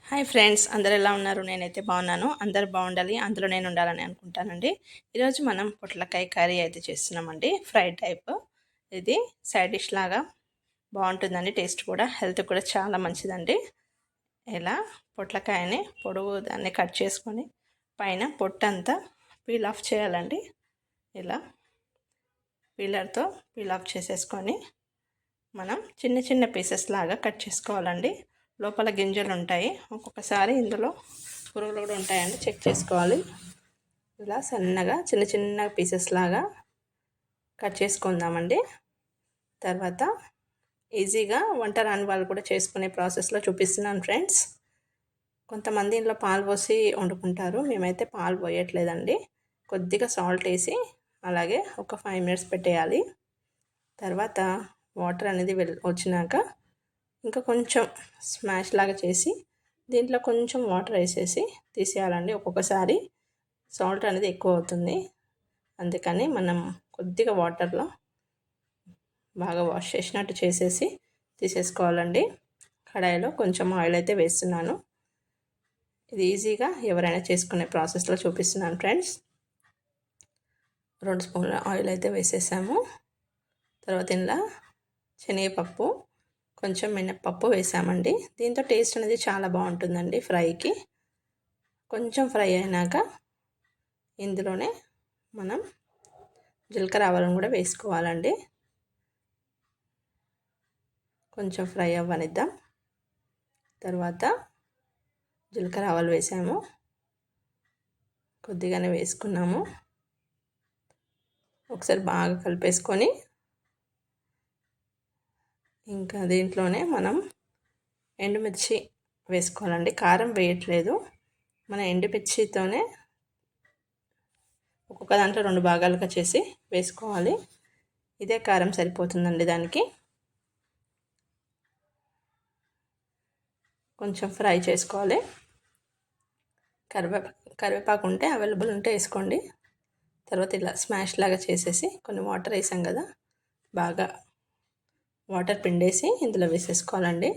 Hi friends, అందరు ఎలా ఉన్నారు? నేనైతే బాగున్నాను. అందరు బాగుండాలి, అందులో నేను ఉండాలని అనుకుంటానండి. ఈరోజు మనం పొట్లకాయ కర్రీ అయితే చేస్తున్నామండి, ఫ్రై టైప్. ఇది సైడ్ డిష్ లాగా బాగుంటుందండి, టేస్ట్ కూడా, హెల్త్ కూడా చాలా మంచిదండి. ఇలా పొట్లకాయని పొడుగు దాన్ని కట్ చేసుకొని పైన పొట్టంతా పీల్ ఆఫ్ చేయాలండి. ఇలా పీలర్తో పీల్ ఆఫ్ చేసేసుకొని మనం చిన్న చిన్న పీసెస్ లాగా కట్ చేసుకోవాలండి. లోపల గింజలు ఉంటాయి, ఒక్కొక్కసారి ఇందులో పురుగులు కూడా ఉంటాయండి, చెక్ చేసుకోవాలి. ఇలా సన్నగా చిన్న చిన్న పీసెస్ లాగా కట్ చేసుకుందామండి. తర్వాత ఈజీగా వంట రాని వాళ్ళు కూడా చేసుకునే ప్రాసెస్లో చూపిస్తున్నాను ఫ్రెండ్స్. కొంతమంది ఇంట్లో పాలు పోసి వండుకుంటారు, మేమైతే పాలు పోయట్లేదండి. కొద్దిగా సాల్ట్ వేసి అలాగే ఒక 5 మినిట్స్ పెట్టేయాలి. తర్వాత వాటర్ అనేది వచ్చినాక ఇంకా కొంచెం స్మాష్ లాగా చేసి దీంట్లో కొంచెం వాటర్ వేసేసి తీసేయాలండి. ఒక్కొక్కసారి సాల్ట్ అనేది ఎక్కువ అవుతుంది, అందుకని మనం కొద్దిగా వాటర్లో బాగా వాష్ చేసినట్టు చేసేసి తీసేసుకోవాలండి. కడాయిలో కొంచెం ఆయిల్ అయితే వేస్తున్నాను. ఇది ఈజీగా ఎవరైనా చేసుకునే ప్రాసెస్లో చూపిస్తున్నాను ఫ్రెండ్స్. 2 స్పూన్ల ఆయిల్ అయితే వేసేసాము. తర్వాత ఇలా శనగపప్పు, కొంచెం మినప్పప్పు వేసామండి. దీంతో టేస్ట్ అనేది చాలా బాగుంటుందండి ఫ్రైకి. కొంచెం ఫ్రై అయినాక ఇందులోనే మనం జీలకర్ర ఆవాలను కూడా వేసుకోవాలండి. కొంచెం ఫ్రై అవ్వనిద్దాం. తర్వాత జీలకర్ర ఆవాలు వేసాము, కొద్దిగానే వేసుకున్నాము. ఒకసారి బాగా కలిపేసుకొని ఇంకా దీంట్లోనే మనం ఎండుమిర్చి వేసుకోవాలండి. కారం వేయట్లేదు, మన ఎండుమిర్చితోనే ఒక్కొక్క దాంట్లో 2 భాగాలుగా చేసి వేసుకోవాలి. ఇదే కారం సరిపోతుందండి దానికి. కొంచెం ఫ్రై చేసుకోవాలి. కరివేపాకు ఉంటే అవైలబుల్ ఉంటే వేసుకోండి. తర్వాత ఇలా స్మాష్ లాగా చేసేసి కొన్ని వాటర్ వేసాం కదా, బాగా వాటర్ పిండేసి ఇందులో వేసేసుకోవాలండి.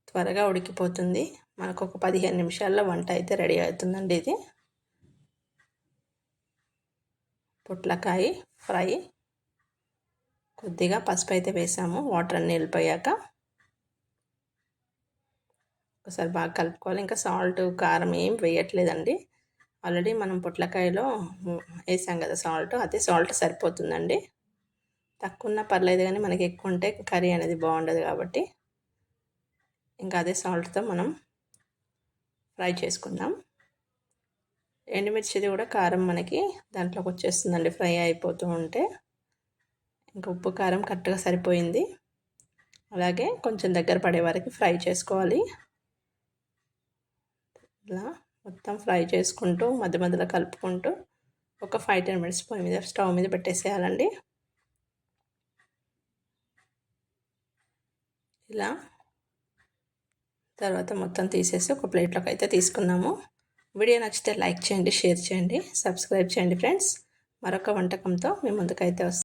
త్వరగా ఉడికిపోతుంది, మనకు ఒక 15 నిమిషాల్లో వంట అయితే రెడీ అవుతుందండి. ఇది పొట్లకాయ ఫ్రై. కొద్దిగా పసుపు అయితే వేసాము వాటర్ అన్నీ వెళ్ళిపోయాక. ఒకసారి బాగా కలుపుకోవాలి. ఇంకా సాల్ట్ కారం ఏం వేయట్లేదండి, ఆల్రెడీ మనం పొట్లకాయలో వేసాం కదా సాల్ట్, అదే సాల్ట్ సరిపోతుందండి. తక్కువ ఉన్నా పర్లేదు, కానీ మనకి ఎక్కువ ఉంటే కర్రీ అనేది బాగుండదు కాబట్టి ఇంకా అదే సాల్ట్తో మనం ఫ్రై చేసుకుందాం. ఎండుమిర్చిది కూడా కారం మనకి దాంట్లోకి వచ్చేస్తుందండి ఫ్రై అయిపోతూ ఉంటే. ఇంకా ఉప్పు కారం కరెక్ట్గా సరిపోయింది. అలాగే కొంచెం దగ్గర పడే వరకు ఫ్రై చేసుకోవాలి. ఇలా మొత్తం ఫ్రై చేసుకుంటూ మధ్య మధ్యలో కలుపుకుంటూ ఒక 5-10 మినిట్స్ పొయ్యి మీద స్టవ్ మీద పెట్టేసేయాలండి. ఇలా తర్వాత మొత్తం తీసేసి ఒక ప్లేట్లోకి అయితే తీసుకున్నాము. వీడియో నచ్చితే లైక్ చేయండి, షేర్ చేయండి, సబ్స్క్రైబ్ చేయండి ఫ్రెండ్స్. మరొక వంటకంతో మీ ముందుకైతే వస్తాను.